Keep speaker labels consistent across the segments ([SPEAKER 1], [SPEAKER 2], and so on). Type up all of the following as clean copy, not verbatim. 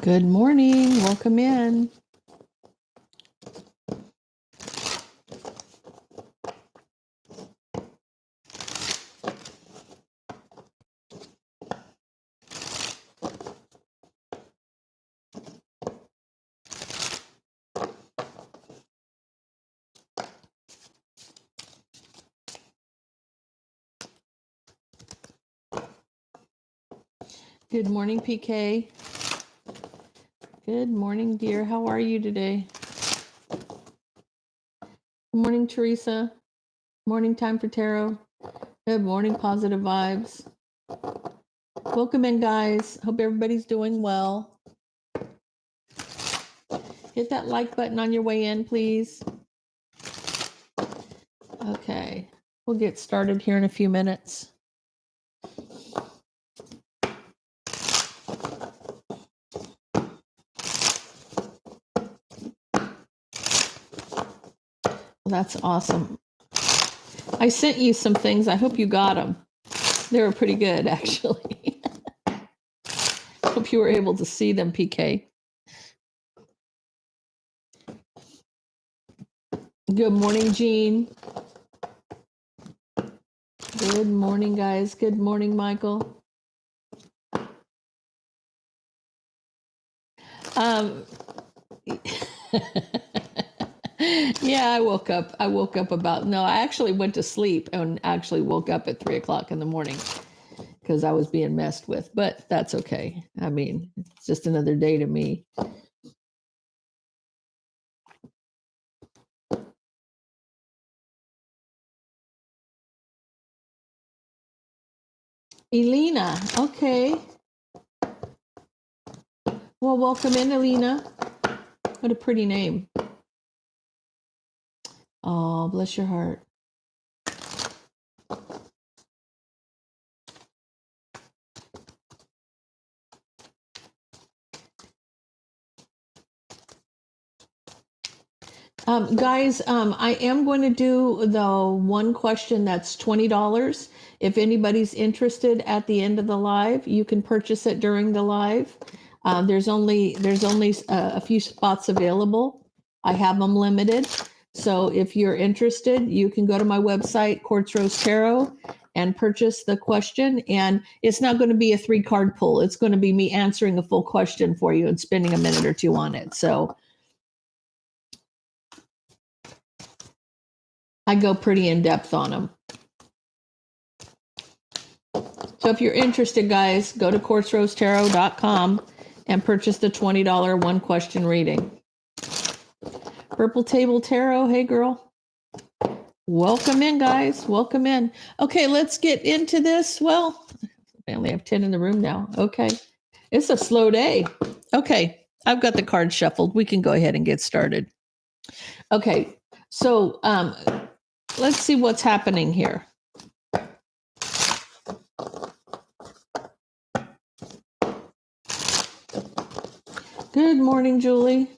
[SPEAKER 1] Good morning. Welcome in. Good morning, PK. Good morning, dear. How are you today? Good morning, Teresa. Morning time for tarot. Good morning, positive vibes. Welcome in, guys. Hope everybody's doing well. Hit that like button on your way in, please. Okay, we'll get started here in a few minutes. That's awesome. I sent you some things. I hope you got them. They were pretty good, actually. Hope you were able to see them, PK. Good morning, Jean. Good morning, guys. Good morning, Michael. Yeah, I woke up about, no, I actually went to sleep and actually woke up at 3:00 in the morning because I was being messed with, but that's okay. I mean, it's just another day to me. Elena, okay. Well, welcome in, Elena. What a pretty name. Oh, bless your heart. Guys, I am going to do the one question that's $20. If anybody's interested at the end of the live, you can purchase it during the live. There's only a few spots available. I have them limited. So if you're interested, you can go to my website, Quartz Rose Tarot, and purchase the question. And it's not going to be a 3-card pull. It's going to be me answering a full question for you and spending a minute or two on it. So I go pretty in depth on them. So if you're interested, guys, go to quartzrosetarot.com and purchase the $20 one question reading. Purple Table Tarot, hey girl. Welcome in, guys. Welcome in. Okay, let's get into this. Well, I only have 10 in the room now. Okay. It's a slow day. Okay, I've got the cards shuffled. We can go ahead and get started. Okay, so let's see what's happening here. Good morning, Julie.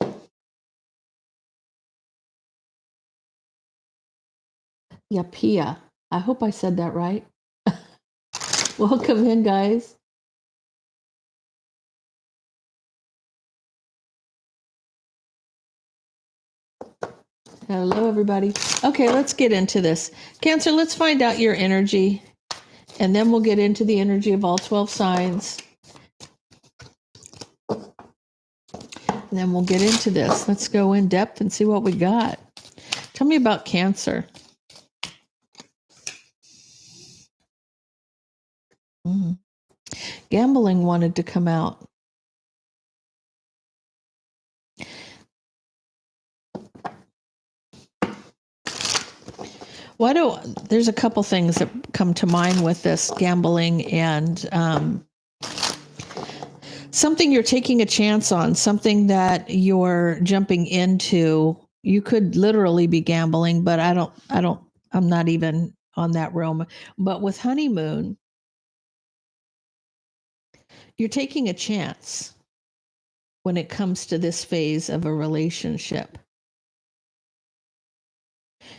[SPEAKER 1] Yeah, Pia. I hope I said that right. Welcome in, guys. Hello, everybody. Okay, let's get into this. Cancer, let's find out your energy, and then we'll get into the energy of all 12 signs. And then we'll get into this. Let's go in depth and see what we got. Tell me about Cancer. Gambling wanted to come out. There's a couple things that come to mind with this gambling and something you're taking a chance on, something that you're jumping into. You could literally be gambling, but I'm not even on that realm. But with honeymoon, you're taking a chance when it comes to this phase of a relationship.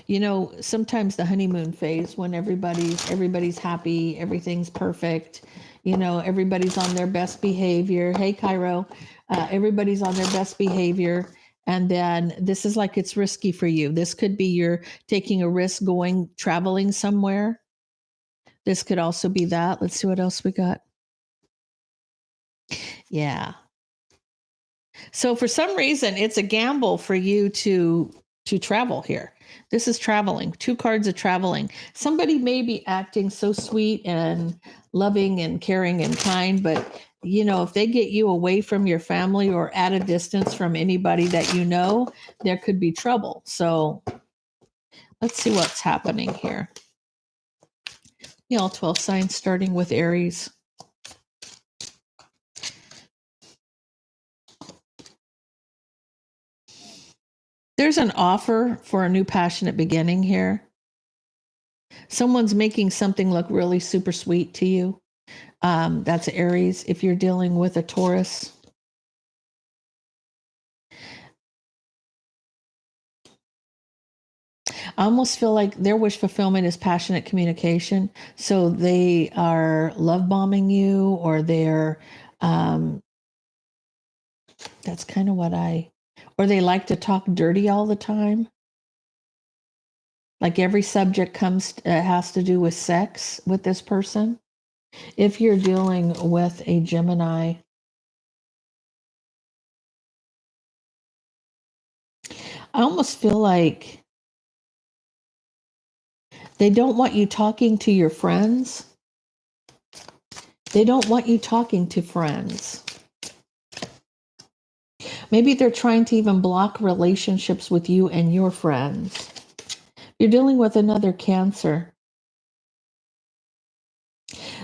[SPEAKER 1] You know, sometimes the honeymoon phase, when everybody's happy, everything's perfect, you know, everybody's on their best behavior. Hey, Cairo. Everybody's on their best behavior. And then this is like it's risky for you. This could be you're taking a risk going traveling somewhere. This could also be that. Let's see what else we got. Yeah. So for some reason, it's a gamble for you to travel here. This is traveling. 2 cards of traveling. Somebody may be acting so sweet and loving and caring and kind, but you know, if they get you away from your family or at a distance from anybody that you know, there could be trouble. So let's see what's happening here. All 12 signs starting with Aries. There's an offer for a new passionate beginning here. Someone's making something look really super sweet to you. That's Aries. If you're dealing with a Taurus, I almost feel like their wish fulfillment is passionate communication. So they are love bombing you, or they're, that's kind of what or they like to talk dirty all the time. Like every subject has to do with sex with this person. If you're dealing with a Gemini, I almost feel like they don't want you talking to your friends. They don't want you talking to friends. Maybe they're trying to even block relationships with you and your friends. You're dealing with another Cancer.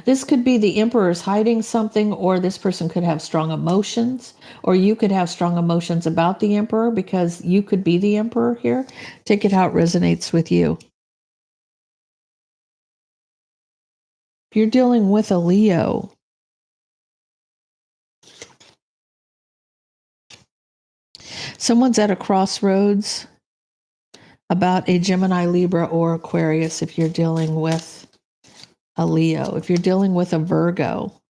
[SPEAKER 1] This could be the Emperor's hiding something, or this person could have strong emotions, or you could have strong emotions about the Emperor because you could be the Emperor here. Take it how it resonates with you. If you're dealing with a Leo, someone's at a crossroads about a Gemini, Libra, or Aquarius. If you're dealing with a Leo, if you're dealing with a Virgo,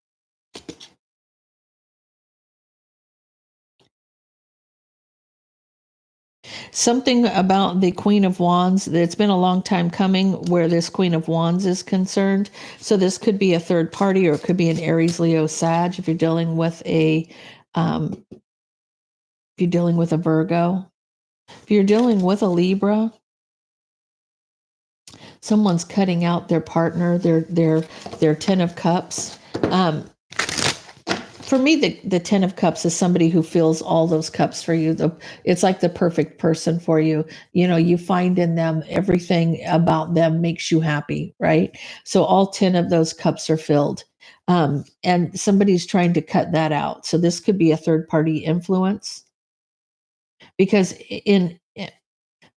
[SPEAKER 1] something about the Queen of Wands. It's been a long time coming where this Queen of Wands is concerned. So this could be a third party, or it could be an Aries, Leo, Sag. If you're dealing with a Virgo, if you're dealing with a Libra, someone's cutting out their partner, their 10 of Cups. For me, the 10 of Cups is somebody who fills all those cups for you. It's like the perfect person for you. You know, you find in them everything about them makes you happy, right? So all 10 of those cups are filled. And somebody's trying to cut that out. So this could be a third party influence, because in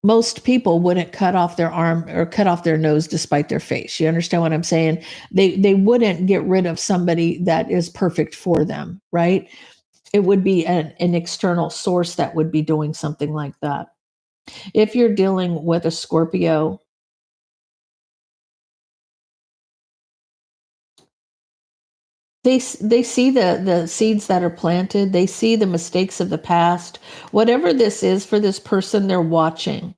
[SPEAKER 1] most people wouldn't cut off their arm or cut off their nose despite their face. You understand what I'm saying? They wouldn't get rid of somebody that is perfect for them, right? It would be an external source that would be doing something like that. If you're dealing with a Scorpio, they see the seeds that are planted. They see the mistakes of the past. Whatever this is for this person, they're watching.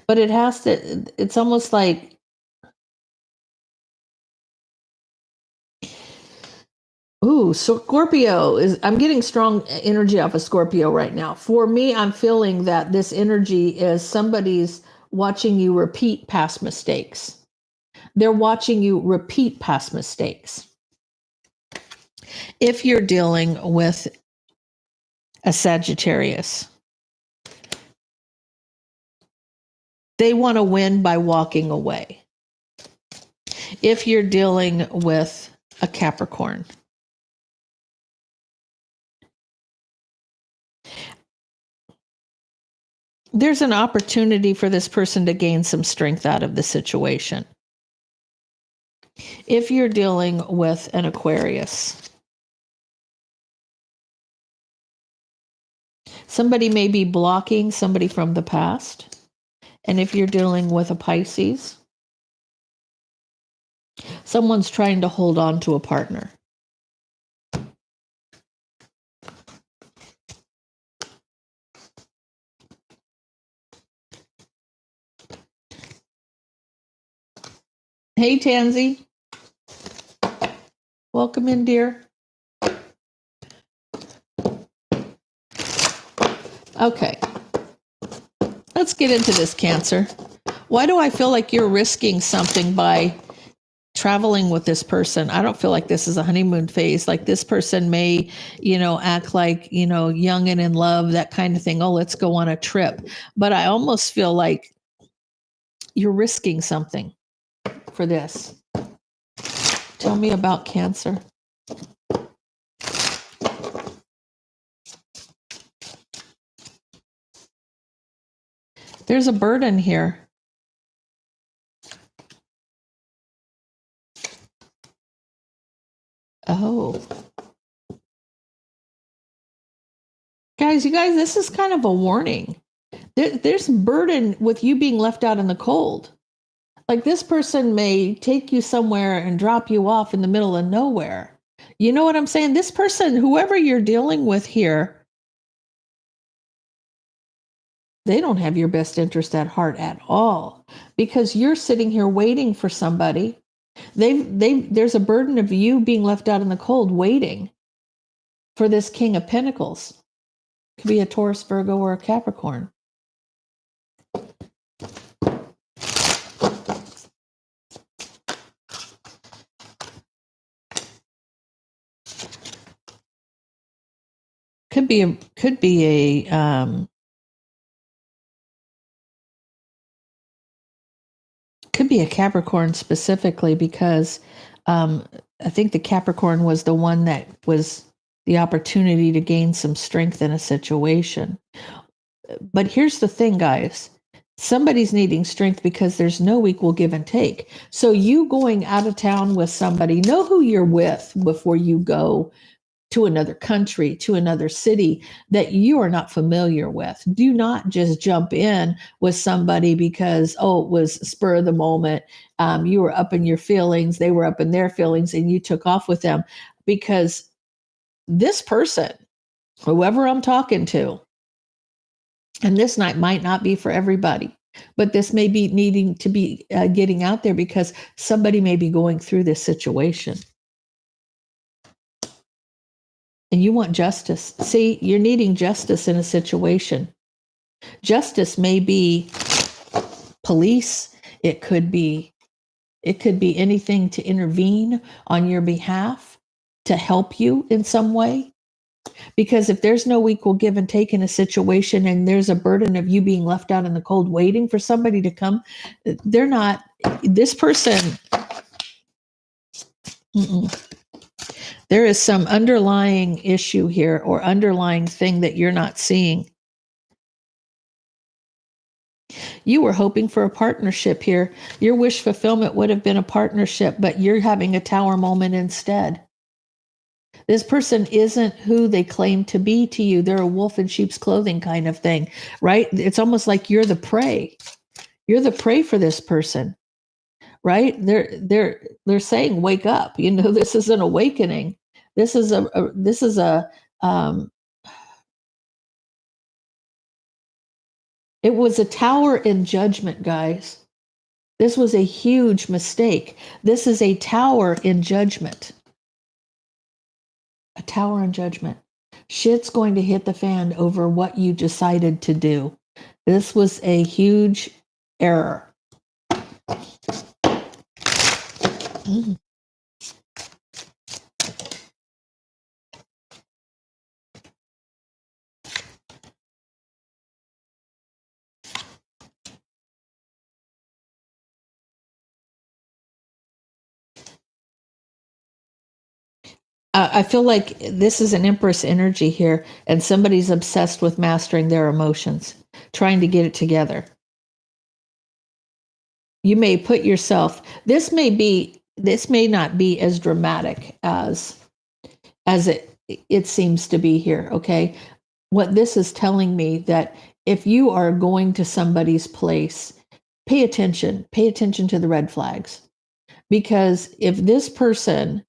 [SPEAKER 1] But it's almost like, ooh, Scorpio I'm getting strong energy off of Scorpio right now. For me, I'm feeling that this energy is somebody's watching you repeat past mistakes. They're watching you repeat past mistakes. If you're dealing with a Sagittarius, they want to win by walking away. If you're dealing with a Capricorn, there's an opportunity for this person to gain some strength out of the situation. If you're dealing with an Aquarius, somebody may be blocking somebody from the past. And if you're dealing with a Pisces, someone's trying to hold on to a partner. Hey, Tansy. Welcome in, dear. Okay. Let's get into this, Cancer. Why do I feel like you're risking something by traveling with this person? I don't feel like this is a honeymoon phase. Like this person may, act like, young and in love, that kind of thing. Oh, let's go on a trip. But I almost feel like you're risking something for this. Tell me about Cancer. There's a burden here. Oh. Guys, this is kind of a warning. There's burden with you being left out in the cold. Like this person may take you somewhere and drop you off in the middle of nowhere. You know what I'm saying? This person, whoever you're dealing with here, they don't have your best interest at heart at all, because you're sitting here waiting for somebody. There's a burden of you being left out in the cold waiting for this King of Pentacles. Could be a Taurus, Virgo, or a Capricorn. Could be a Capricorn specifically, because I think the Capricorn was the one that was the opportunity to gain some strength in a situation. But here's the thing, guys. Somebody's needing strength because there's no equal give and take. So you going out of town with somebody, know who you're with before you go to another country, to another city that you are not familiar with. Do not just jump in with somebody because, it was spur of the moment. You were up in your feelings, they were up in their feelings, and you took off with them. Because this person, whoever I'm talking to, and this night might not be for everybody, but this may be needing to be getting out there because somebody may be going through this situation. And you want justice. See, you're needing justice in a situation. Justice may be police. It could be anything to intervene on your behalf, to help you in some way. Because if there's no equal give and take in a situation, and there's a burden of you being left out in the cold waiting for somebody to come, they're not, this person, there is some underlying issue here, or underlying thing that you're not seeing. You were hoping for a partnership here. Your wish fulfillment would have been a partnership, but you're having a tower moment instead. This person isn't who they claim to be to you. They're a wolf in sheep's clothing kind of thing, right? It's almost like you're the prey. You're the prey for this person, right? They're saying, wake up. This is an awakening. This is it was a tower in judgment, guys. This was a huge mistake. This is a tower in judgment. A tower in judgment. Shit's going to hit the fan over what you decided to do. This was a huge error. I feel like this is an Empress energy here, and somebody's obsessed with mastering their emotions, trying to get it together. You may put yourself, this may not be as dramatic as it seems to be here, okay? What this is telling me, that if you are going to somebody's place, pay attention to the red flags. Because if this person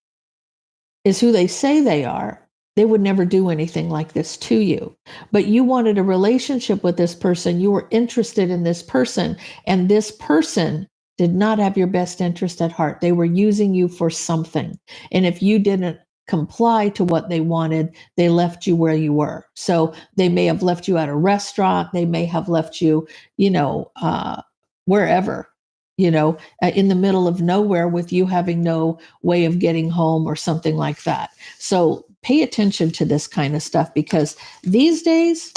[SPEAKER 1] is who they say they are, they would never do anything like this to you. But you wanted a relationship with this person. You were interested in this person, and this person did not have your best interest at heart. They were using you for something. And if you didn't comply to what they wanted, they left you where you were. So they may have left you at a restaurant, they may have left you, wherever, in the middle of nowhere with you having no way of getting home or something like that. So pay attention to this kind of stuff, because these days,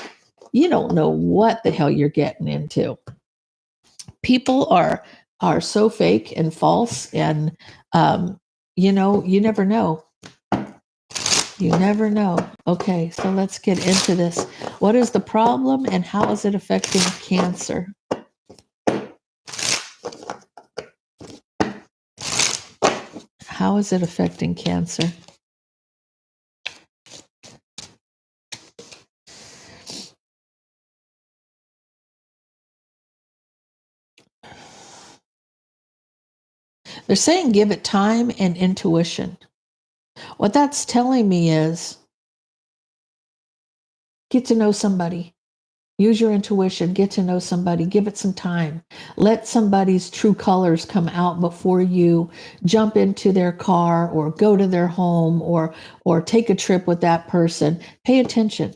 [SPEAKER 1] you don't know what the hell you're getting into. People are so fake and false, and you never know. You never know. Okay, so let's get into this. What is the problem and how is it affecting Cancer? How is it affecting Cancer? They're saying give it time and intuition. What that's telling me is get to know somebody. Use your intuition, get to know somebody, give it some time. Let somebody's true colors come out before you jump into their car or go to their home or take a trip with that person. Pay attention.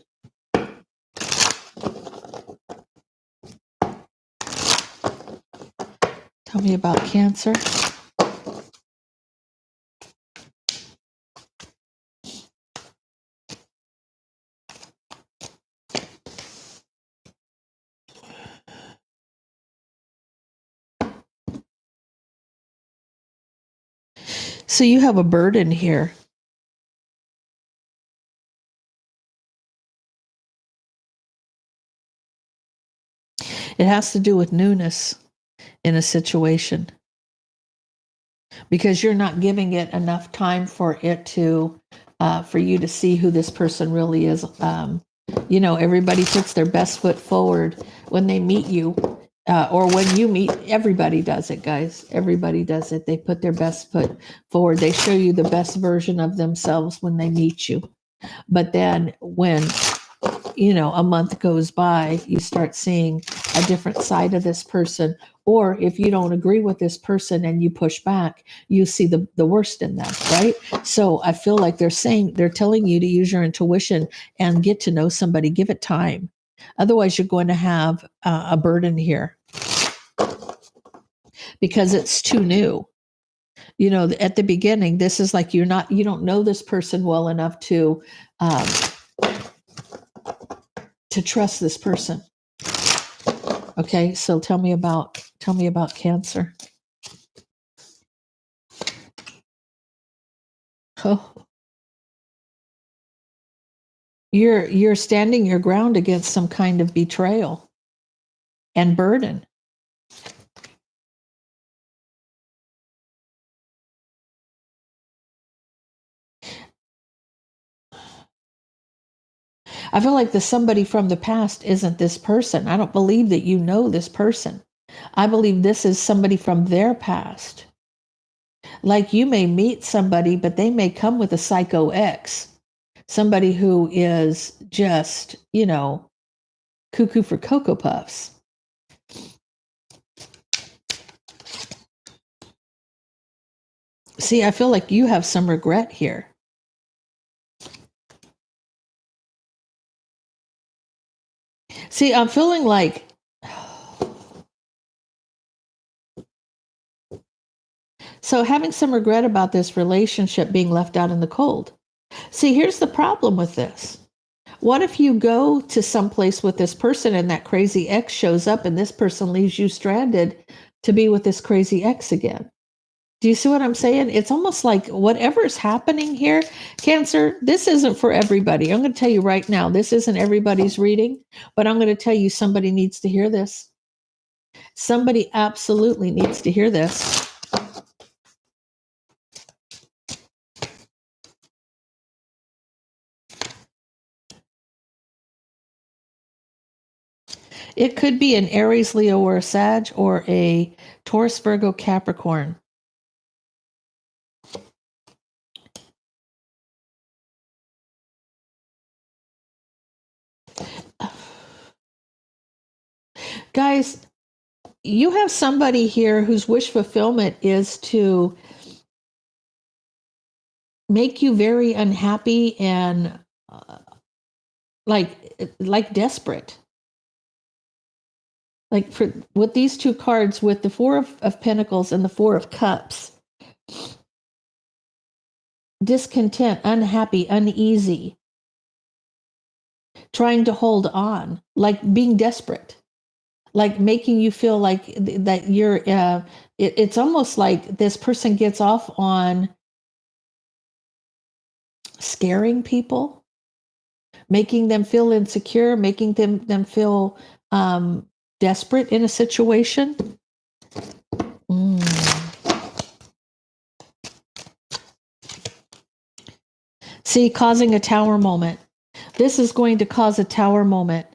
[SPEAKER 1] Tell me about Cancer. So you have a burden here. It has to do with newness in a situation, because you're not giving it enough time for it to, for you to see who this person really is. Everybody puts their best foot forward when they meet you, or when you meet. Everybody does it, guys. Everybody does it. They put their best foot forward. They show you the best version of themselves when they meet you. But then when a month goes by, you start seeing a different side of this person. Or if you don't agree with this person and you push back, you see the worst in them, right? So I feel like they're telling you to use your intuition and get to know somebody, give it time. Otherwise, you're going to have a burden here because it's too new. At the beginning, this is like you don't know this person well enough to trust this person. Okay, so tell me about Cancer. Oh, you're standing your ground against some kind of betrayal and burden. I feel like the somebody from the past isn't this person. I don't believe that you know this person. I believe this is somebody from their past. Like you may meet somebody, but they may come with a psycho ex, somebody who is just, cuckoo for Cocoa Puffs. See, I feel like you have some regret here. See, I'm feeling like so having some regret about this relationship being left out in the cold. See, here's the problem with this. What if you go to someplace with this person and that crazy ex shows up and this person leaves you stranded to be with this crazy ex again? Do you see what I'm saying? It's almost like whatever's happening here, Cancer, this isn't for everybody. I'm going to tell you right now, this isn't everybody's reading, but I'm going to tell you somebody needs to hear this. Somebody absolutely needs to hear this. It could be an Aries, Leo, or a Sag, or a Taurus, Virgo, Capricorn. Guys, you have somebody here whose wish fulfillment is to make you very unhappy and uh, like desperate. Like for with these two cards, with the Four of Pentacles and the Four of Cups, discontent, unhappy, uneasy, trying to hold on, like being desperate, like making you feel like that you're it's almost like this person gets off on scaring people, making them feel insecure, making them feel desperate in a situation. See, causing a tower moment. This is going to cause a tower moment.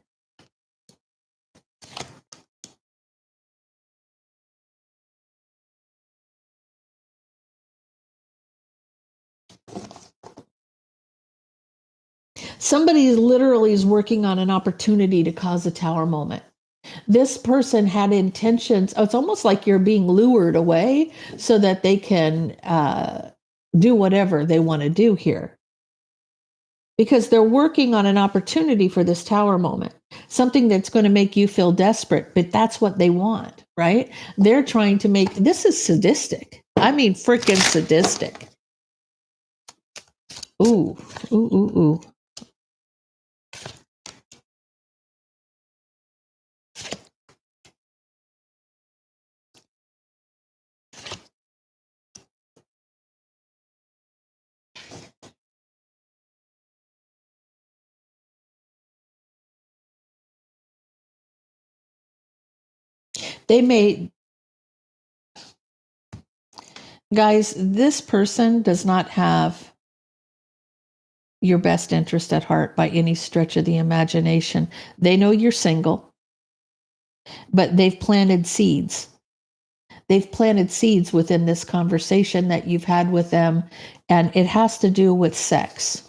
[SPEAKER 1] Somebody literally is working on an opportunity to cause a tower moment. This person had intentions. Oh, it's almost like you're being lured away so that they can do whatever they want to do here. Because they're working on an opportunity for this tower moment, something that's going to make you feel desperate, but that's what they want, right? They're trying to make, this is sadistic. I mean, freaking sadistic. Ooh, ooh, ooh, ooh. They may, guys, this person does not have your best interest at heart by any stretch of the imagination. They know you're single, but they've planted seeds. They've planted seeds within this conversation that you've had with them, and it has to do with sex.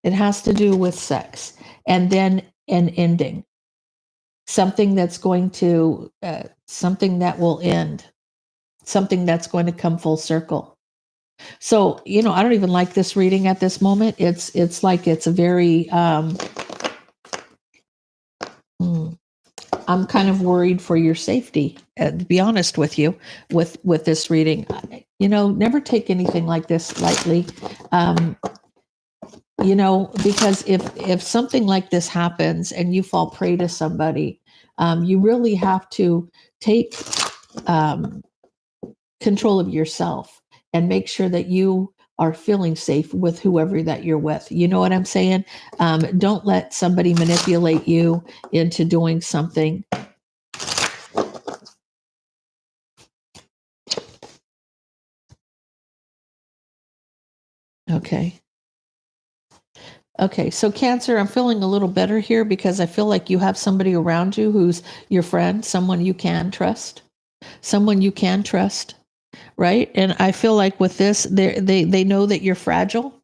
[SPEAKER 1] It has to do with sex, and then an ending. Something that's going to, something that will end, something that's going to come full circle. So, I don't even like this reading at this moment. It's like it's a very, I'm kind of worried for your safety, to be honest with you, with this reading. Never take anything like this lightly. Because if something like this happens and you fall prey to somebody, you really have to take control of yourself and make sure that you are feeling safe with whoever that you're with. You know what I'm saying? Don't let somebody manipulate you into doing something. Okay. Okay, so Cancer, I'm feeling a little better here because I feel like you have somebody around you who's your friend, someone you can trust, right? And I feel like with this, they know that you're fragile,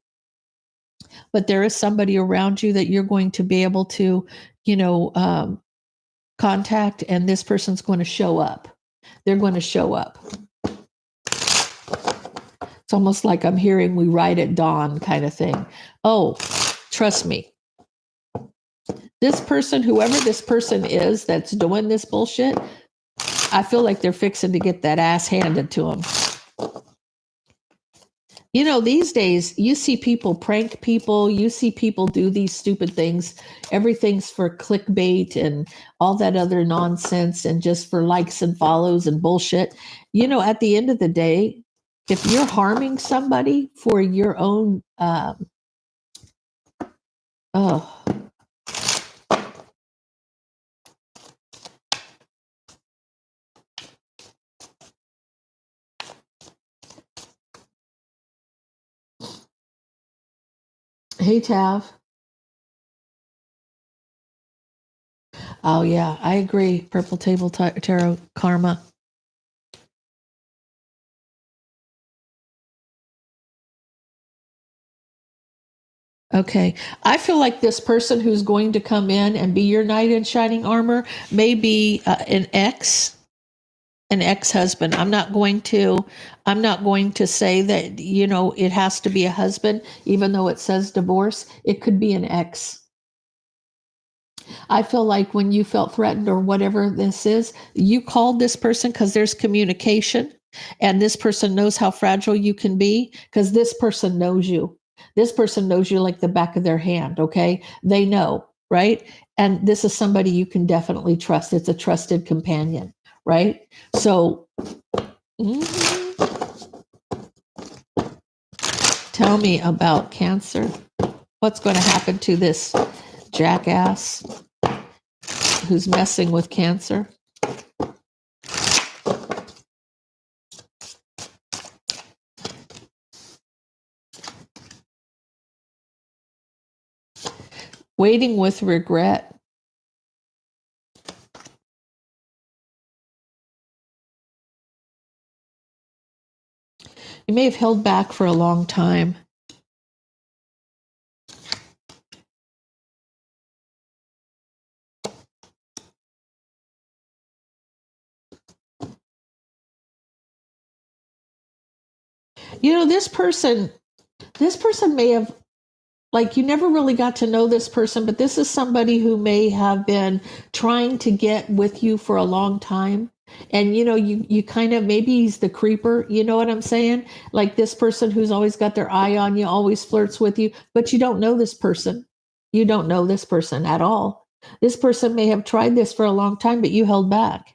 [SPEAKER 1] but there is somebody around you that you're going to be able to, contact, and this person's going to show up. They're going to show up. It's almost like I'm hearing "we ride at dawn" kind of thing. Oh, trust me. This person, whoever this person is that's doing this bullshit, I feel like they're fixing to get that ass handed to them. These days, you see people prank people, you see people do these stupid things. Everything's for clickbait and all that other nonsense and just for likes and follows and bullshit. At the end of the day, if you're harming somebody for your own, oh, hey, Tav. Oh, yeah, I agree. Purple Table Tarot Karma. Okay. I feel like this person who's going to come in and be your knight in shining armor may be an ex an ex-husband. I'm not going to say that, it has to be a husband, even though it says divorce. It could be an ex. I feel like when you felt threatened or whatever this is, you called this person because there's communication, and this person knows how fragile you can be because this person knows you. This person knows you like the back of their hand, okay? They know, right? And this is somebody you can definitely trust. It's a trusted companion, right? So, tell me about Cancer. What's going to happen to this jackass who's messing with Cancer? Waiting with regret. You may have held back for a long time. This person may have, like, you never really got to know this person, but this is somebody who may have been trying to get with you for a long time. And you kind of, maybe he's the creeper, you know what I'm saying? Like this person who's always got their eye on you, always flirts with you, but you don't know this person. You don't know this person at all. This person may have tried this for a long time, but you held back.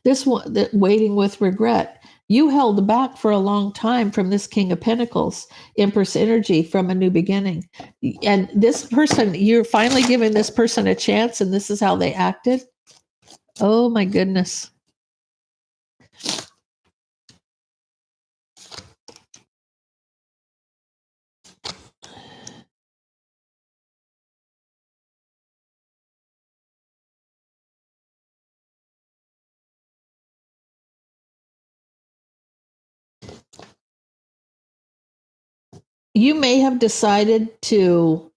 [SPEAKER 1] This one, that waiting with regret, you held back for a long time from this King of Pentacles, Empress energy, from a new beginning. And this person, you're finally giving this person a chance, and this is how they acted. Oh my goodness. You may have decided to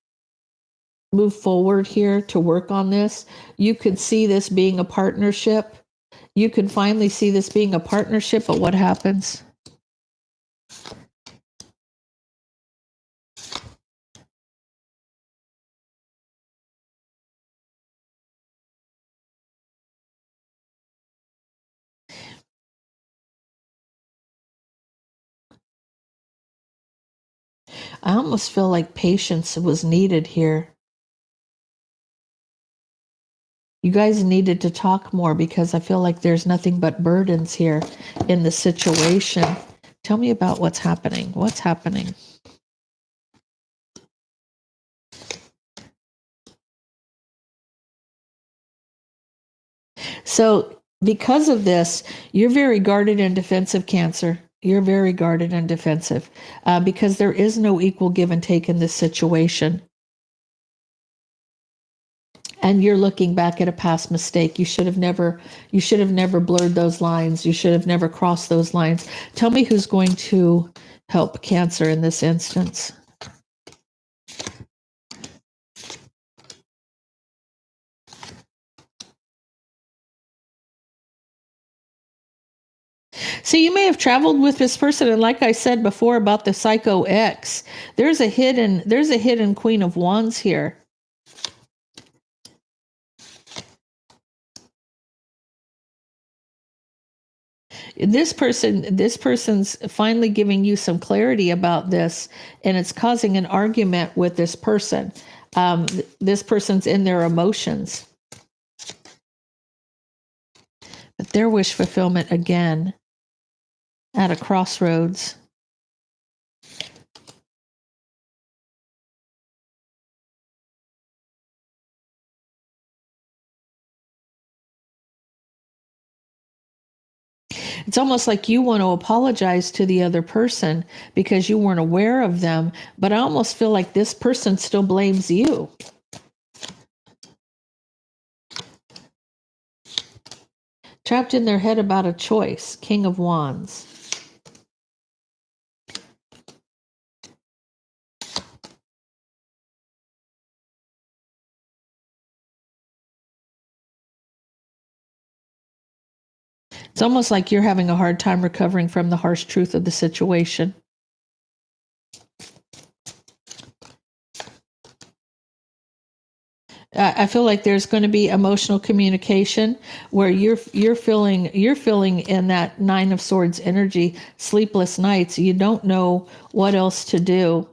[SPEAKER 1] move forward here to work on this. You could see this being a partnership. You could finally see this being a partnership, but what happens? I almost feel like patience was needed here. You guys needed to talk more because I feel like there's nothing but burdens here in the situation. Tell me about what's happening. What's happening? So, because of this, you're very guarded and defensive, Cancer. You're very guarded and defensive because there is no equal give and take in this situation. And you're looking back at a past mistake. You should have never blurred those lines. You should have never crossed those lines. Tell me who's going to help Cancer in this instance. So you may have traveled with this person, and like I said before about the Psycho X, there's a hidden Queen of Wands here. This person's finally giving you some clarity about this, and it's causing an argument with this person. This person's in their emotions, but their wish fulfillment again at a crossroads. It's almost like you want to apologize to the other person because you weren't aware of them, but I almost feel like this person still blames you. Trapped in their head about a choice, King of Wands. It's almost like you're having a hard time recovering from the harsh truth of the situation. I feel like there's going to be emotional communication where you're feeling in that Nine of Swords energy, sleepless nights. You don't know what else to do.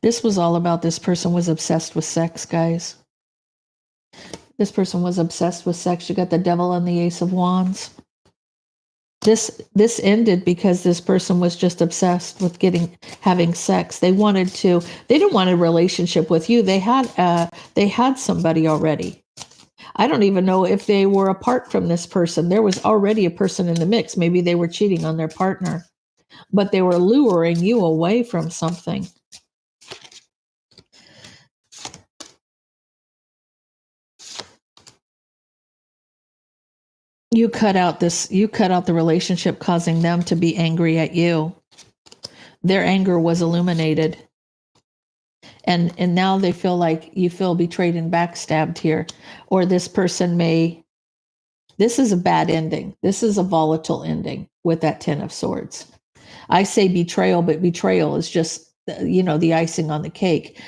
[SPEAKER 1] This was all about this person was obsessed with sex, guys. This person was obsessed with sex. You got the Devil and the Ace of Wands. This ended because this person was just obsessed with having sex. They didn't want a relationship with you. They had somebody already. I don't even know if they were apart from this person. There was already a person in the mix. Maybe they were cheating on their partner, but they were luring you away from something. You cut out the relationship, causing them to be angry at you. Their anger was illuminated. And now they feel like you feel betrayed and backstabbed here. Or this person this is a bad ending. This is a volatile ending with that Ten of Swords. I say betrayal, but betrayal is just, the icing on the cake.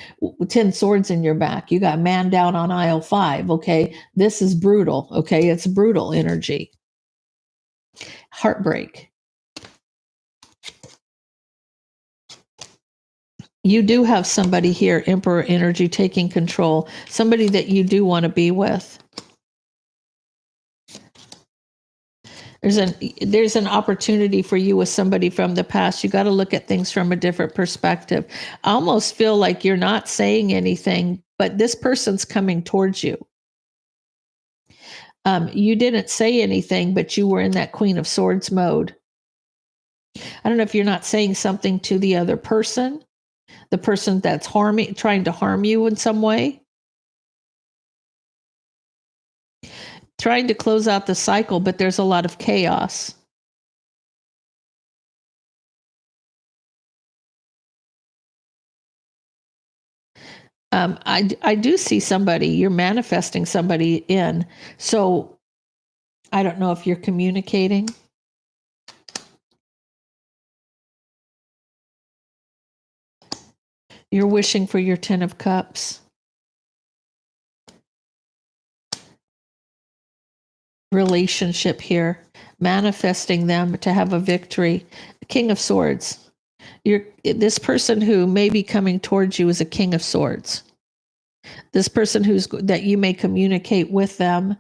[SPEAKER 1] 10 swords in your back. You got man down on aisle 5. Okay. This is brutal. Okay. It's brutal energy. Heartbreak. You do have somebody here, Emperor energy, taking control. Somebody that you do want to be with. There's an opportunity for you with somebody from the past. You got to look at things from a different perspective. I almost feel like you're not saying anything, but this person's coming towards you. You didn't say anything, but you were in that Queen of Swords mode. I don't know if you're not saying something to the other person, the person that's trying to harm you in some way. Trying to close out the cycle, but there's a lot of chaos. I do see somebody, you're manifesting somebody in. So I don't know if you're communicating. You're wishing for your 10 of Cups. Relationship here, manifesting them to have a victory. King of Swords. This person who may be coming towards you is a King of Swords. This person that you may communicate with them,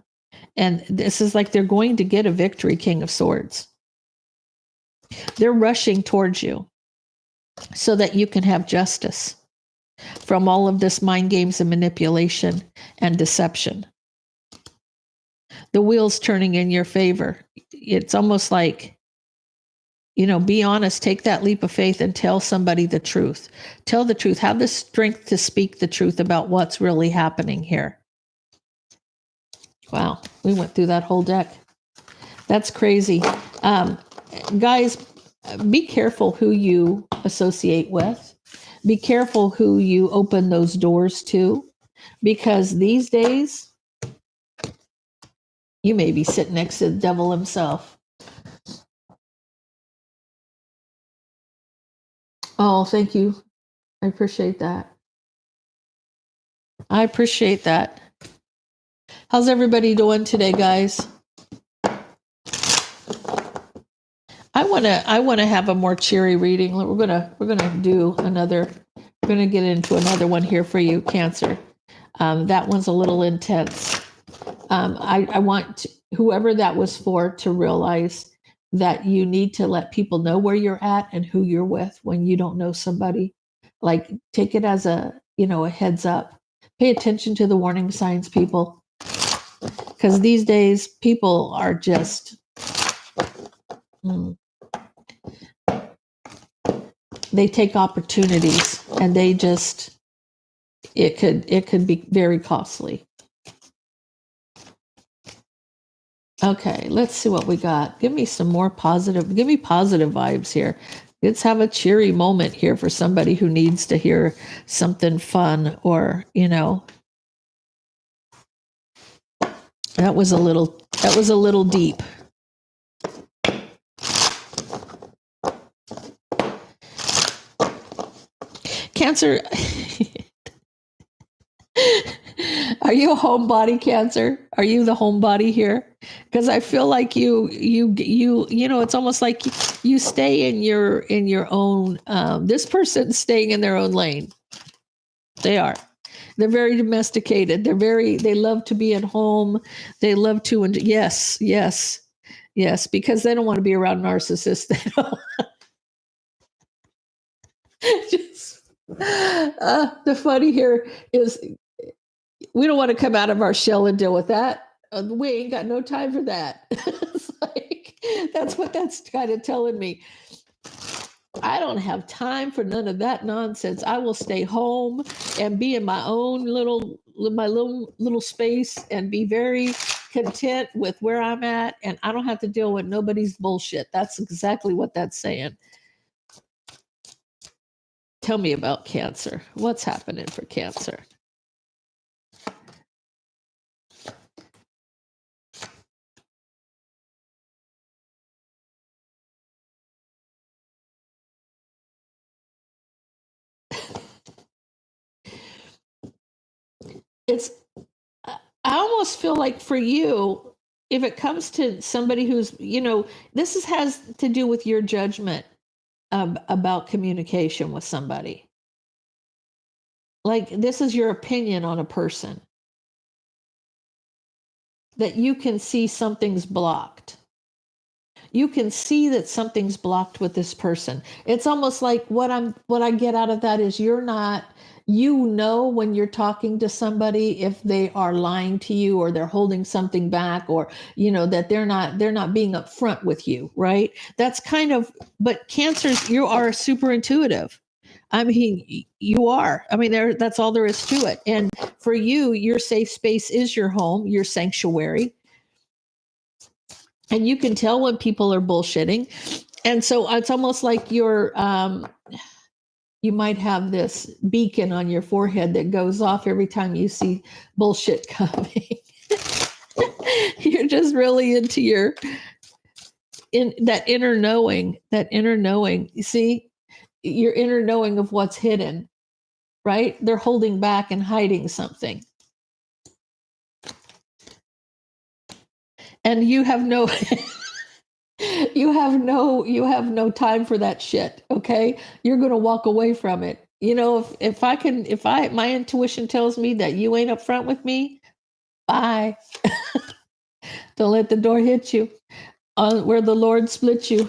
[SPEAKER 1] and this is like they're going to get a victory. King of Swords. They're rushing towards you so that you can have justice from all of this mind games and manipulation and deception. The wheel's turning in your favor. It's almost like, be honest, take that leap of faith and tell somebody the truth. Tell the truth. Have the strength to speak the truth about what's really happening here. Wow, we went through that whole deck. That's crazy. Guys, be careful who you associate with. Be careful who you open those doors to, because these days, you may be sitting next to the devil himself. Oh, thank you. I appreciate that. I appreciate that. How's everybody doing today, guys? I want to have a more cheery reading. We're gonna get into another one here for you, Cancer. That one's a little intense. I want whoever that was for to realize that you need to let people know where you're at and who you're with when you don't know somebody. Like, take it as a heads up. Pay attention to the warning signs, people. Because these days, people are just... they take opportunities, and they just... It could be very costly. Okay, let's see what we got. Give me positive vibes here. Let's have a cheery moment here for somebody who needs to hear something fun, or, That was a little deep. Cancer. Are you a homebody, Cancer? Are you the homebody here? Because I feel like it's almost like you stay in your own. This person's staying in their own lane. They are. They're very domesticated. They love to be at home. They love to, and yes, because they don't want to be around narcissists. They don't. Just, the funny here is we don't want to come out of our shell and deal with that. We ain't got no time for that. It's like, that's what that's kind of telling me. I don't have time for none of that nonsense. I will stay home and be in my own little space and be very content with where I'm at, and I don't have to deal with nobody's bullshit. That's exactly what that's saying. Tell me about Cancer. What's happening for Cancer? It's I almost feel like for you, if it comes to somebody who's, this has to do with your judgment about communication with somebody. Like, this is your opinion on a person, that you can see something's blocked. You can see that something's blocked with this person. It's almost like what I get out of that is when you're talking to somebody, if they are lying to you or they're holding something back, or that they're not being upfront with you, right? That's kind of, but Cancers, you are super intuitive. I mean, you are. I mean, that's all there is to it. And for you, your safe space is your home, your sanctuary. And you can tell when people are bullshitting. And so it's almost like you might have this beacon on your forehead that goes off every time you see bullshit coming. You're just really into that inner knowing, you see, your inner knowing of what's hidden, right? They're holding back and hiding something. And you have no you have no time for that shit, okay? You're going to walk away from it. If my intuition tells me that you ain't upfront with me, bye. Don't let the door hit you where the Lord split you.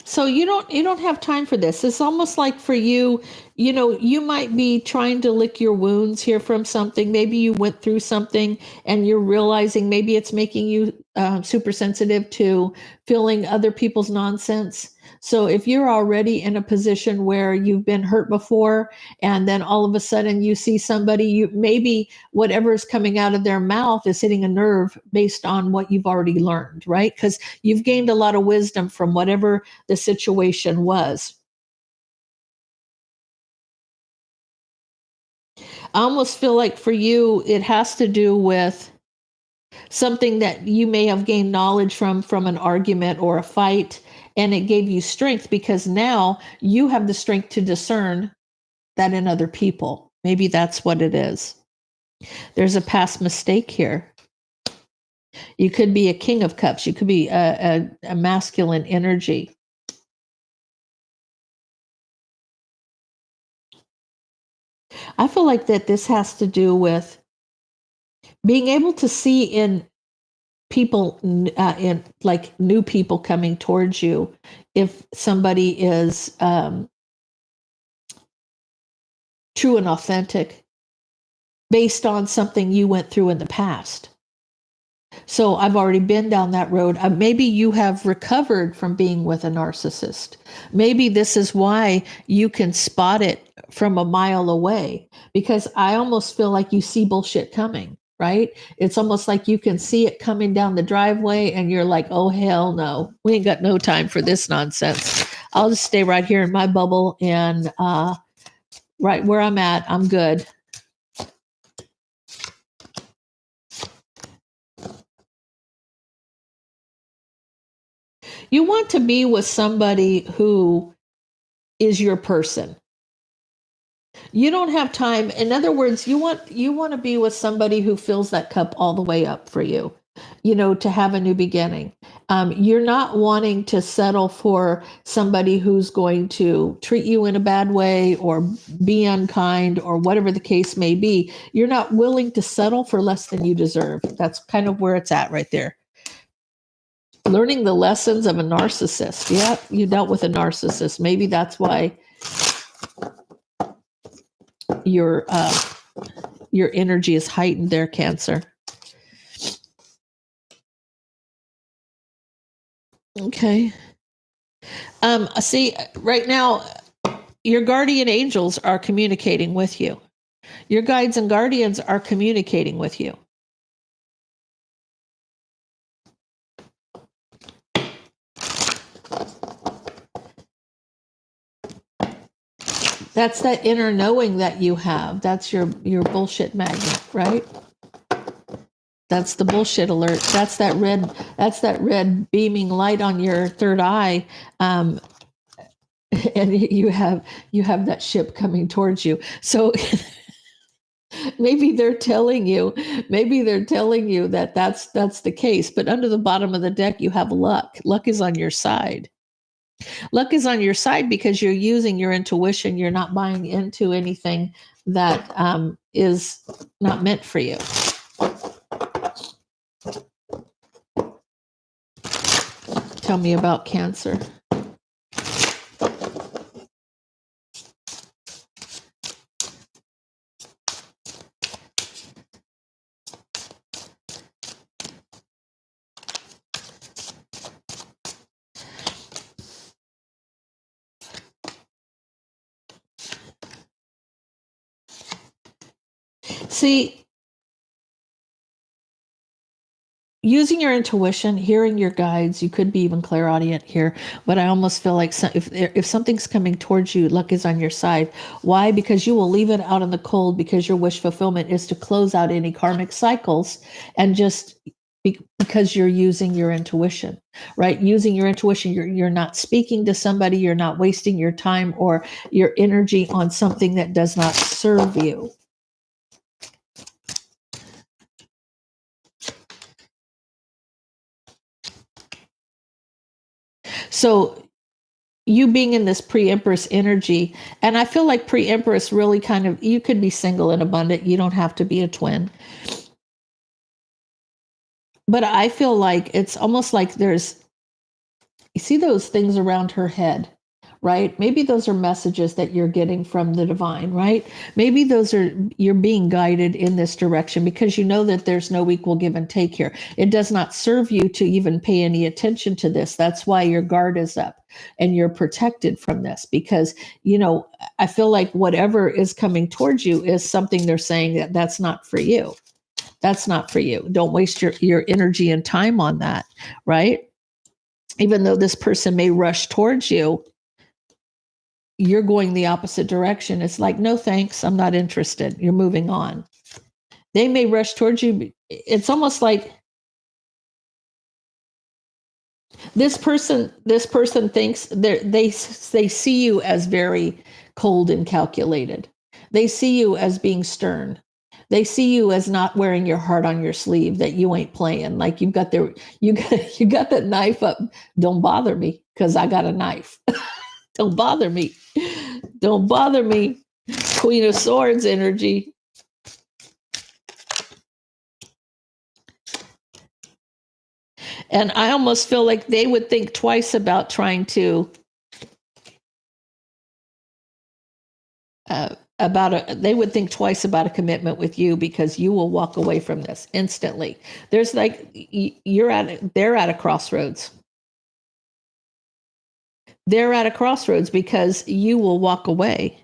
[SPEAKER 1] So you don't have time for this. It's almost like for you, you might be trying to lick your wounds here from something. Maybe you went through something and you're realizing maybe it's making you super sensitive to feeling other people's nonsense. So if you're already in a position where you've been hurt before, and then all of a sudden you see somebody, maybe whatever is coming out of their mouth is hitting a nerve based on what you've already learned, right? Because you've gained a lot of wisdom from whatever the situation was. I almost feel like for you, it has to do with something that you may have gained knowledge from an argument or a fight, and it gave you strength because now you have the strength to discern that in other people. Maybe that's what it is. There's a past mistake here. You could be a King of Cups. You could be a masculine energy. I feel like that this has to do with being able to see in people, in like new people coming towards you, if somebody is true and authentic based on something you went through in the past. So I've already been down that road. Maybe you have recovered from being with a narcissist. Maybe this is why you can spot it from a mile away, because I almost feel like you see bullshit coming, right? It's almost like you can see it coming down the driveway and you're like, oh, hell no, we ain't got no time for this nonsense. I'll just stay right here in my bubble and right where I'm at, I'm good. You want to be with somebody who is your person. You don't have time. In other words, you want to be with somebody who fills that cup all the way up for you, to have a new beginning. You're not wanting to settle for somebody who's going to treat you in a bad way or be unkind or whatever the case may be. You're not willing to settle for less than you deserve. That's kind of where it's at right there. Learning the lessons of a narcissist. Yeah, you dealt with a narcissist. Maybe that's why your energy is heightened there, Cancer. Okay. See, right now, your guardian angels are communicating with you. Your guides and guardians are communicating with you. That's that inner knowing that you have. That's your bullshit magnet, right? That's the bullshit alert. That's that red beaming light on your third eye. And you have that ship coming towards you. So maybe they're telling you that that's the case. But under the bottom of the deck, you have luck. Luck is on your side. Luck is on your side because you're using your intuition. You're not buying into anything that is not meant for you. Tell me about Cancer. See, using your intuition, hearing your guides, you could be even clairaudient here, but I almost feel like if something's coming towards you, luck is on your side. Why? Because you will leave it out in the cold because your wish fulfillment is to close out any karmic cycles and just because you're using your intuition, right? Using your intuition, you're not speaking to somebody, you're not wasting your time or your energy on something that does not serve you. So you being in this pre-empress energy, and I feel like pre-empress really kind of, you could be single and abundant. You don't have to be a twin. But I feel like it's almost like you see those things around her head, right? Maybe those are messages that you're getting from the divine, right? Maybe you're being guided in this direction because you know that there's no equal give and take here. It does not serve you to even pay any attention to this. That's why your guard is up and you're protected from this because, I feel like whatever is coming towards you is something they're saying that's not for you. That's not for you. Don't waste your energy and time on that, right? Even though this person may rush towards you, you're going the opposite direction. It's like, no, thanks. I'm not interested. You're moving on. They may rush towards you. It's almost like this person thinks they see you as very cold and calculated. They see you as being stern. They see you as not wearing your heart on your sleeve, that you ain't playing. Like you got that knife up. Don't bother me because I got a knife. Don't bother me. Don't bother me. Queen of Swords energy. And I almost feel like they would think twice about trying to they would think twice about a commitment with you because you will walk away from this instantly. There's like they're at a crossroads. They're at a crossroads because you will walk away.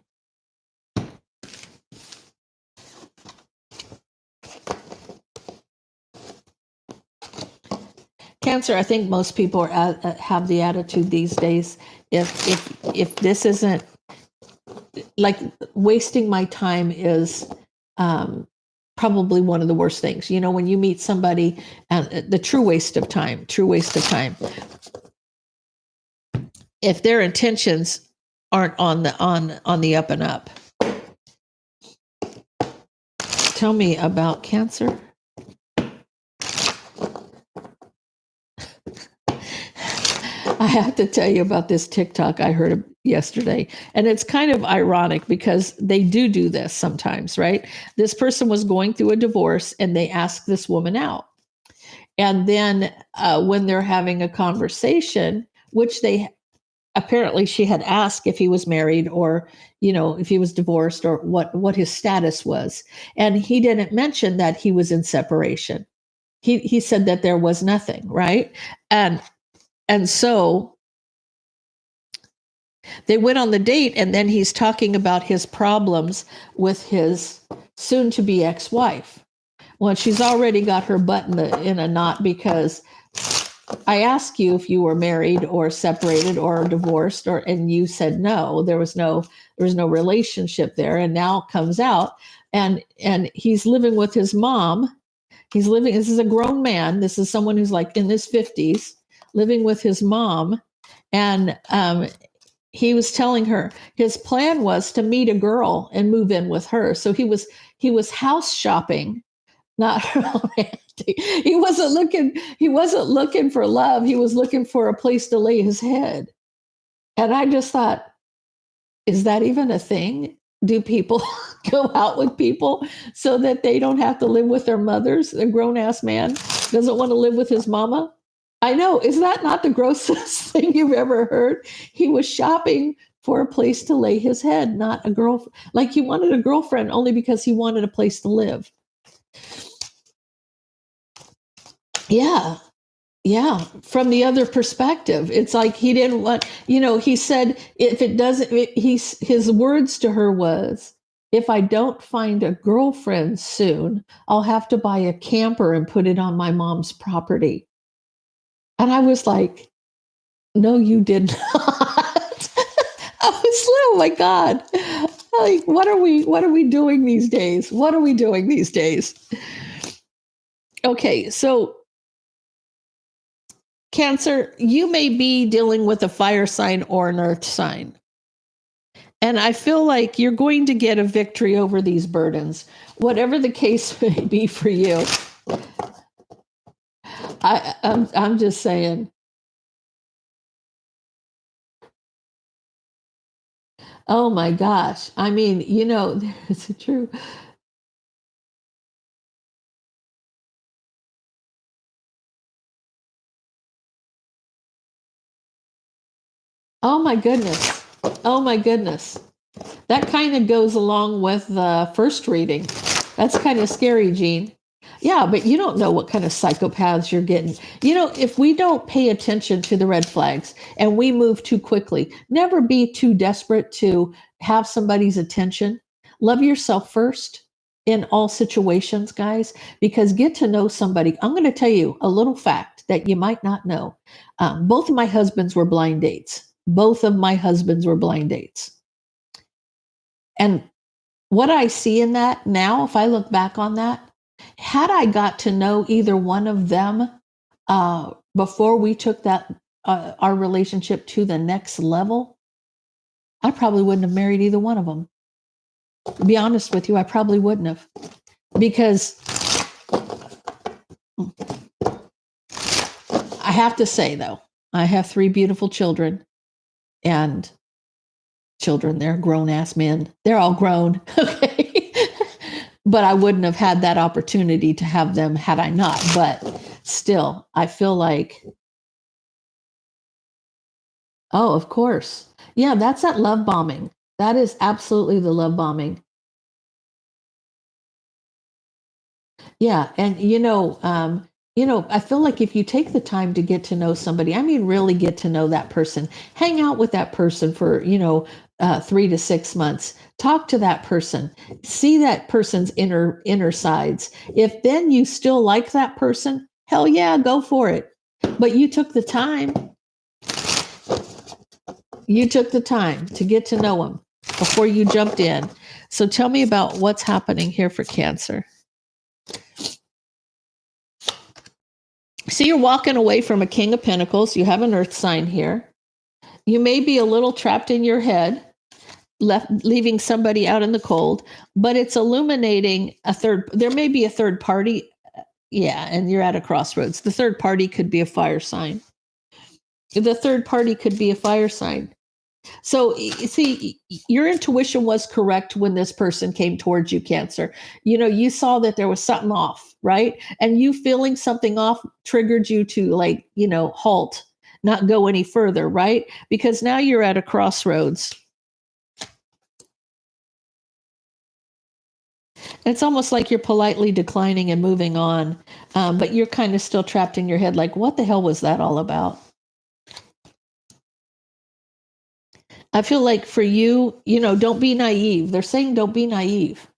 [SPEAKER 1] Cancer, I think most people have the attitude these days, if this isn't, like, wasting my time is probably one of the worst things. When you meet somebody, the true waste of time, if their intentions aren't on the up and up. Tell me about Cancer. I have to tell you about this TikTok I heard yesterday. And it's kind of ironic because they do this sometimes, right? This person was going through a divorce and they asked this woman out. And then when they're having a conversation, which apparently she had asked if he was married or, if he was divorced or what his status was. And he didn't mention that he was in separation. He said that there was nothing, right? And so they went on the date, and then he's talking about his problems with his soon-to-be ex-wife. Well, she's already got her butt in a knot because I asked you if you were married or separated or divorced, and you said no. There was no relationship there, and now it comes out, and he's living with his mom. This is a grown man. This is someone who's like in his 50s, living with his mom, and he was telling her his plan was to meet a girl and move in with her. So he was house shopping, not romantic. He wasn't looking for love. He was looking for a place to lay his head. And I just thought, is that even a thing? Do people go out with people so that they don't have to live with their mothers? A grown-ass man doesn't want to live with his mama? I know. Is that not the grossest thing you've ever heard? He was shopping for a place to lay his head, not a girlfriend. Like, he wanted a girlfriend only because he wanted a place to live. Yeah. Yeah. From the other perspective, it's like he didn't want, he said, if it doesn't, his words to her was, if I don't find a girlfriend soon, I'll have to buy a camper and put it on my mom's property. And I was like, no, you did not. I was, oh my God. Like, what are we doing these days? What are we doing these days? Okay, so Cancer, you may be dealing with a fire sign or an earth sign. And I feel like you're going to get a victory over these burdens, whatever the case may be for you. I'm just saying. Oh my gosh. I mean, it's true. Oh my goodness. Oh my goodness. That kind of goes along with the first reading. That's kind of scary, Jean. Yeah, but you don't know what kind of psychopaths you're getting. If we don't pay attention to the red flags and we move too quickly, never be too desperate to have somebody's attention. Love yourself first in all situations, guys, because get to know somebody. I'm going to tell you a little fact that you might not know. Both of my husbands were blind dates. Both of my husbands were blind dates. And what I see in that now, if I look back on that, had I got to know either one of them before we took our relationship to the next level, I probably wouldn't have married either one of them. To be honest with you, I probably wouldn't have. Because I have to say, though, I have 3 beautiful children, and they're grown-ass men. They're all grown, okay? But I wouldn't have had that opportunity to have them had I not. But still, I feel like, oh, of course. Yeah, that's that love bombing. That is absolutely the love bombing. Yeah, and I feel like if you take the time to get to know somebody, I mean, really get to know that person, hang out with that person for 3 to 6 months, talk to that person, see that person's inner sides. If then you still like that person, hell yeah, go for it. But you took the time. You took the time to get to know him before you jumped in. So tell me about what's happening here for Cancer. So you're walking away from a King of Pentacles. You have an Earth sign here. You may be a little trapped in your head, leaving somebody out in the cold, but it's illuminating a third. There may be a third party. Yeah, and you're at a crossroads. The third party could be a fire sign. The third party could be a fire sign. So, see, your intuition was correct when this person came towards you, Cancer. You saw that there was something off, right? And you feeling something off triggered you to, like, halt, not go any further, right? Because now you're at a crossroads. It's almost like you're politely declining and moving on, but you're kind of still trapped in your head, like, what the hell was that all about? I feel like for you, don't be naive. They're saying don't be naive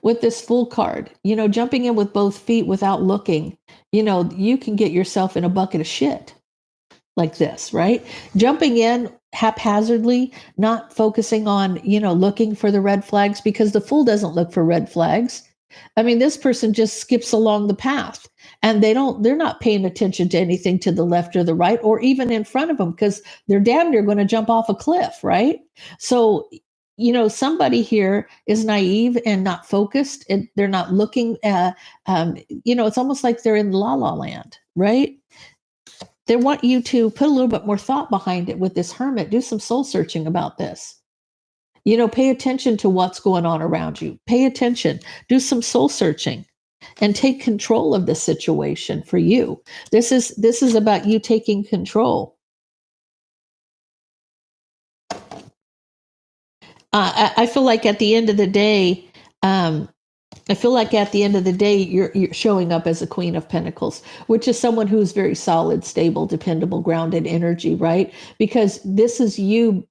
[SPEAKER 1] with this Fool card. Jumping in with both feet without looking, you can get yourself in a bucket of shit like this, right? Jumping in haphazardly, not focusing on, looking for the red flags, because the Fool doesn't look for red flags. I mean, this person just skips along the path, and they're not paying attention to anything to the left or the right or even in front of them, because they're damn near going to jump off a cliff, right? So, somebody here is naive and not focused, and they're not looking at, it's almost like they're in la la land, right? They want you to put a little bit more thought behind it with this Hermit. Do some soul searching about this. Pay attention to what's going on around you. Pay attention. Do some soul searching and take control of the situation for you. This is about you taking control. I feel like at the end of the day, you're showing up as a Queen of Pentacles, which is someone who's very solid, stable, dependable, grounded energy, right? Because this is you.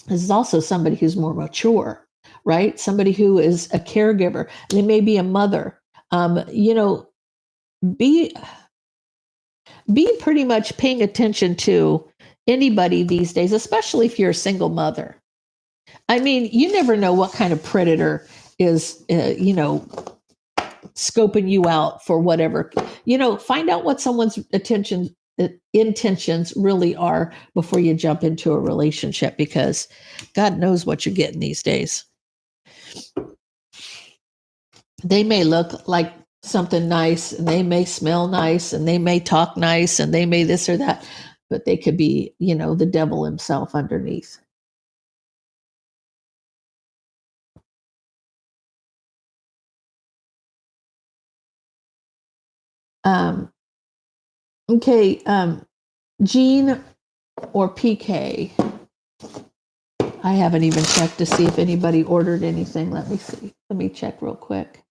[SPEAKER 1] This is also somebody who's more mature, right? Somebody who is a caregiver. They may be a mother. Be pretty much paying attention to anybody these days, especially if you're a single mother. I mean, you never know what kind of predator is, scoping you out for whatever. Find out what someone's intentions really are before you jump into a relationship, because God knows what you're getting these days. They may look like something nice, and they may smell nice, and they may talk nice, and they may this or that, but they could be, the devil himself underneath. Um, okay, Jean or PK. I haven't even checked to see if anybody ordered anything. Let me see. Let me check real quick.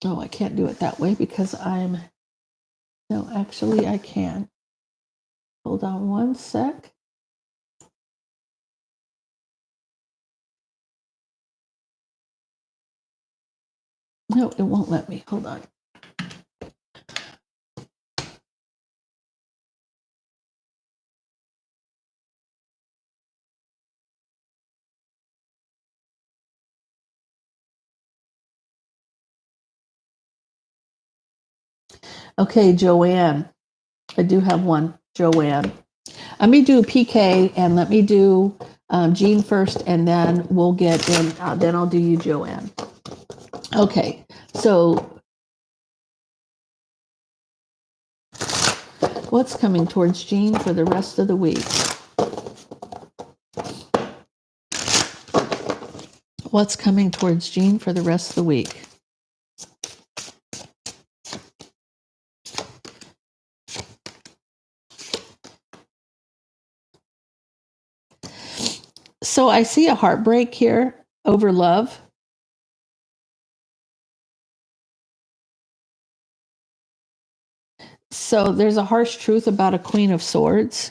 [SPEAKER 1] Oh, I can't do it that way because no, actually I can. Hold on one sec. No, it won't let me. Hold on. Okay, Joanne. I do have one, Joanne. Let me do PK and let me do Jean first, and then we'll get in. Then I'll do you, Joanne. Okay, so what's coming towards Jean for the rest of the week? What's coming towards Jean for the rest of the week? So I see a heartbreak here over love. So there's a harsh truth about a Queen of Swords.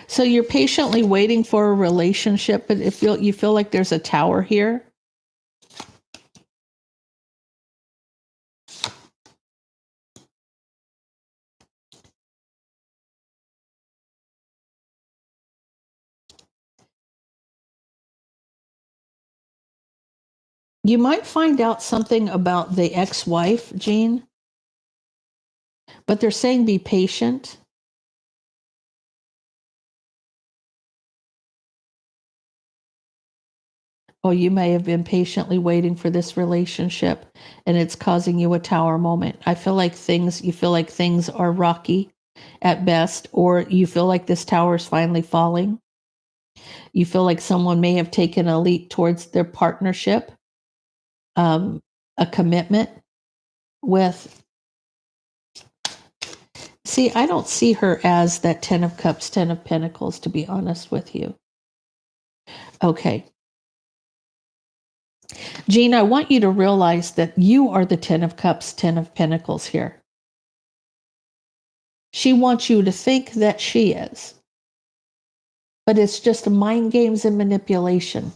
[SPEAKER 1] So you're patiently waiting for a relationship, but if you feel like there's a tower here. You might find out something about the ex-wife, Jean, but they're saying be patient. Oh, you may have been patiently waiting for this relationship and it's causing you a tower moment. You feel like things are rocky at best, or you feel like this tower is finally falling. You feel like someone may have taken a leap towards their partnership, a commitment with. See, I don't see her as that 10 of Cups, 10 of Pentacles, to be honest with you. Okay. Jean, I want you to realize that you are the 10 of Cups, 10 of Pentacles here. She wants you to think that she is. But it's just mind games and manipulation.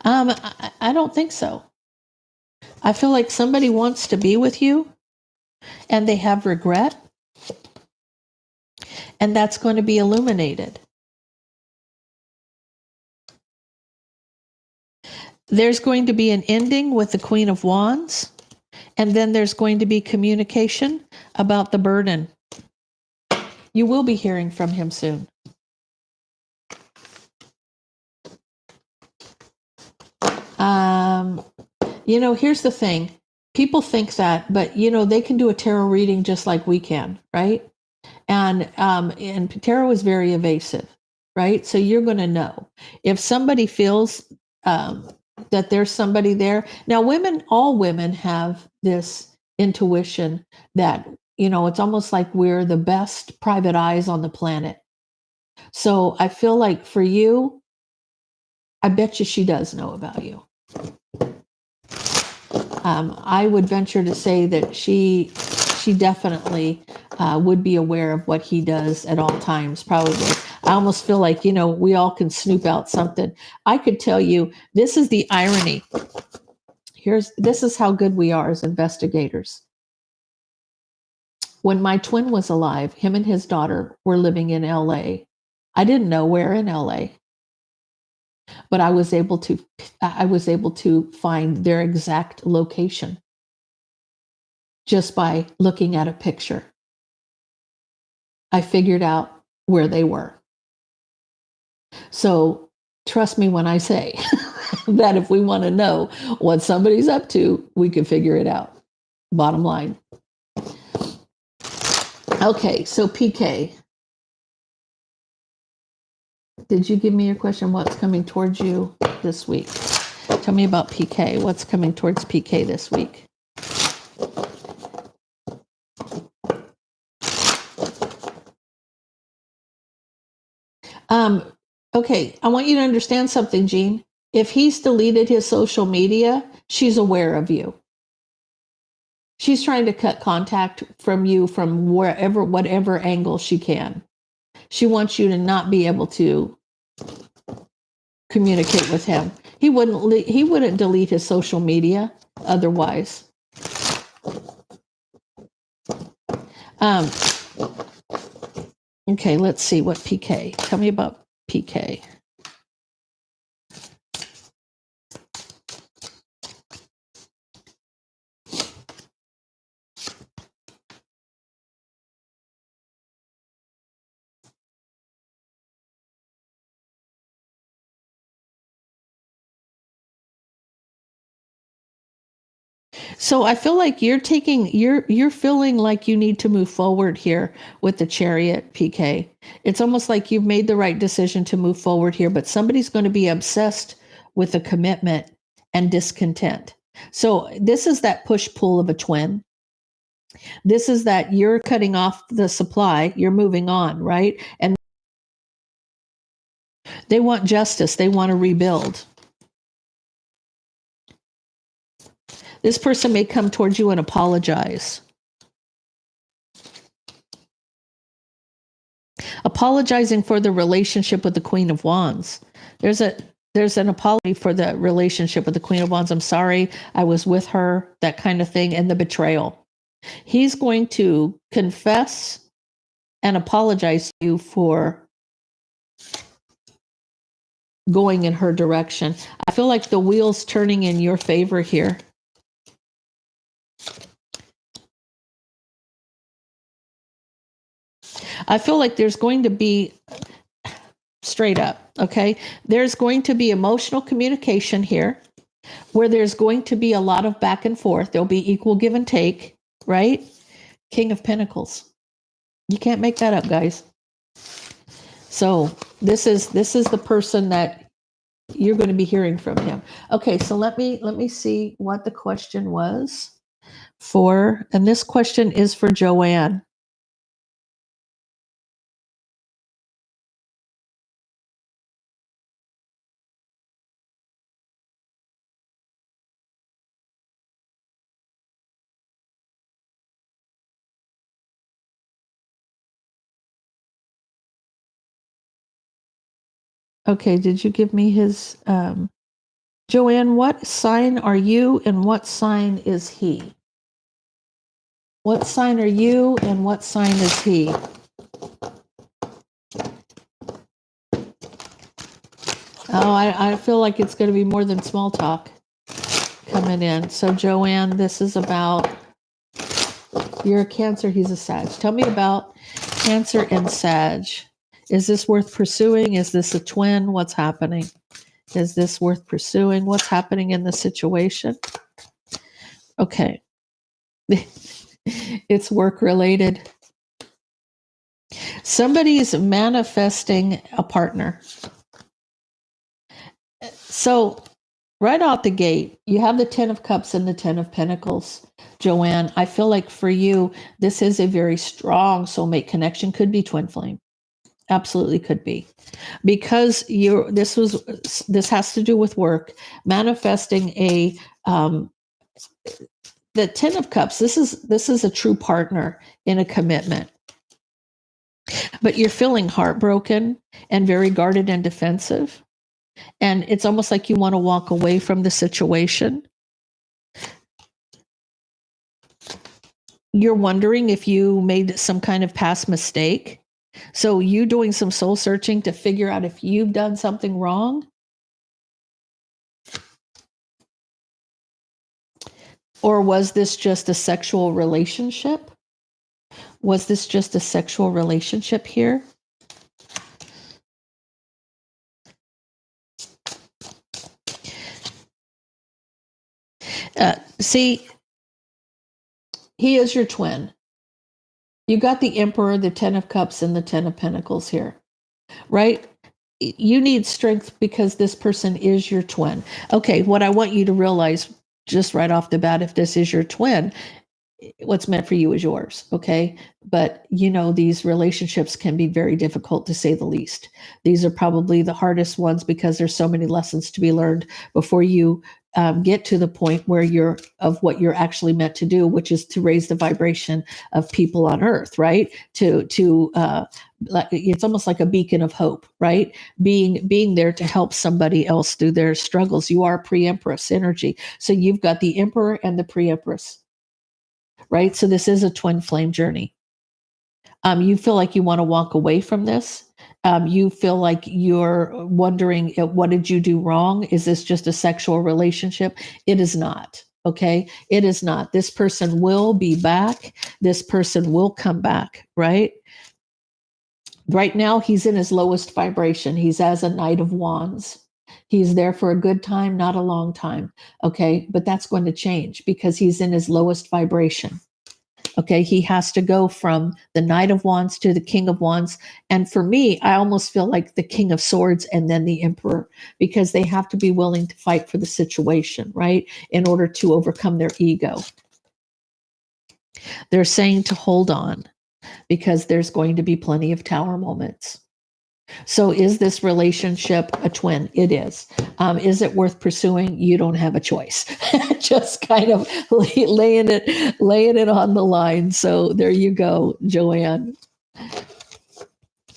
[SPEAKER 1] I don't think so. I feel like somebody wants to be with you and they have regret, and that's going to be illuminated. There's going to be an ending with the Queen of Wands, and then there's going to be communication about the burden. You will be hearing from him soon. Here's the thing. People think that, but they can do a tarot reading just like we can, right? And tarot is very evasive, right? So you're going to know if somebody feels that there's somebody there. Now, all women have this intuition that it's almost like we're the best private eyes on the planet. So I feel like for you, I bet you she does know about you. I would venture to say that she definitely would be aware of what he does at all times, probably. I almost feel like, we all can snoop out something. I could tell you, this is the irony. This is how good we are as investigators. When my twin was alive, him and his daughter were living in LA. I didn't know where in LA, but I was able to find their exact location just by looking at a picture. I figured out where they were. So trust me when I say that if we want to know what somebody's up to, we can figure it out. Bottom line. Okay, so PK. Did you give me your question? What's coming towards you this week? Tell me about PK. What's coming towards PK this week? Okay, I want you to understand something, Jean. If he's deleted his social media, she's aware of you. She's trying to cut contact from you from whatever angle she can. She wants you to not be able to communicate with him. He wouldn't delete his social media otherwise. Okay, let's see what PK. Tell me about PK. So I feel like you're feeling like you need to move forward here with the Chariot, PK. It's almost like you've made the right decision to move forward here, but somebody's going to be obsessed with a commitment and discontent. So this is that push-pull of a twin. This is that you're cutting off the supply, you're moving on, right? And they want justice, they want to rebuild. This person may come towards you and apologize. Apologizing for the relationship with the Queen of Wands. There's an apology for the relationship with the Queen of Wands. I'm sorry I was with her, that kind of thing, and the betrayal. He's going to confess and apologize to you for going in her direction. I feel like the wheel's turning in your favor here. I feel like there's going to be, straight up, okay, there's going to be emotional communication here where there's going to be a lot of back and forth. There'll be equal give and take, right? King of Pentacles. You can't make that up, guys. So this is the person that you're going to be hearing from him. Okay, so let me see what the question was for, and this question is for Joanne. Okay, did you give me his Joanne, what sign are you and what sign is he? What sign are you and what sign is he? Oh, I feel like it's going to be more than small talk coming in. So Joanne, this is about, you're a Cancer, he's a Sag. Tell me about Cancer and Sag. Is this worth pursuing? Is this a twin? What's happening? Is this worth pursuing? What's happening in the situation? Okay. It's work related. Somebody is manifesting a partner. So right out the gate, you have the 10 of Cups and the 10 of Pentacles. Joanne, I feel like for you, this is a very strong soulmate connection. Could be twin flame. Absolutely could be. Because this has to do with work, manifesting the 10 of Cups. This is a true partner in a commitment. But you're feeling heartbroken and very guarded and defensive. And it's almost like you want to walk away from the situation. You're wondering if you made some kind of past mistake. So you doing some soul searching to figure out if you've done something wrong. Or was this just a sexual relationship? Was this just a sexual relationship here? See, he is your twin. You got the Emperor, the 10 of Cups, and the 10 of Pentacles here, right? You need strength because this person is your twin. Okay, what I want you to realize just right off the bat, if this is your twin, what's meant for you is yours, okay? But these relationships can be very difficult, to say the least. These are probably the hardest ones because there's so many lessons to be learned before you get to the point where of what you're actually meant to do, which is to raise the vibration of people on earth, right? It's almost like a beacon of hope, right? Being there to help somebody else through their struggles. You are pre-empress energy. So you've got the Emperor and the pre-empress, right? So this is a twin flame journey. You feel like you want to walk away from this. You feel like you're wondering, what did you do wrong? Is this just a sexual relationship? It is not. Okay. It is not. This person will be back. This person will come back, right? Right now, he's in his lowest vibration. He's as a Knight of Wands. He's there for a good time, not a long time. Okay. But that's going to change because he's in his lowest vibration. Okay. He has to go from the Knight of Wands to the King of Wands. And for me, I almost feel like the King of Swords and then the Emperor, because they have to be willing to fight for the situation, right? In order to overcome their ego. They're saying to hold on because there's going to be plenty of tower moments. So is this relationship a twin? It is. Is it worth pursuing? You don't have a choice. Just kind of laying it on the line. So there you go, Joanne.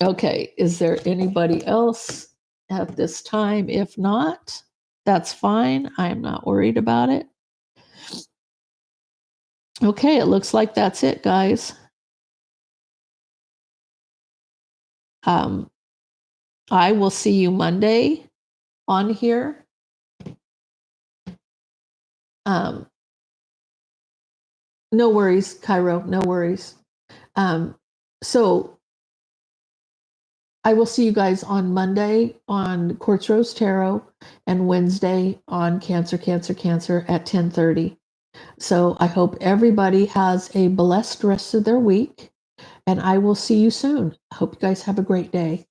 [SPEAKER 1] Okay, is there anybody else at this time? If not, that's fine. I'm not worried about it. Okay, it looks like that's it, guys. I will see you Monday on here. No worries, Cairo, no worries. So I will see you guys on Monday on Quartz Rose Tarot and Wednesday on Cancer, Cancer, Cancer at 10:30. So I hope everybody has a blessed rest of their week, and I will see you soon. I hope you guys have a great day.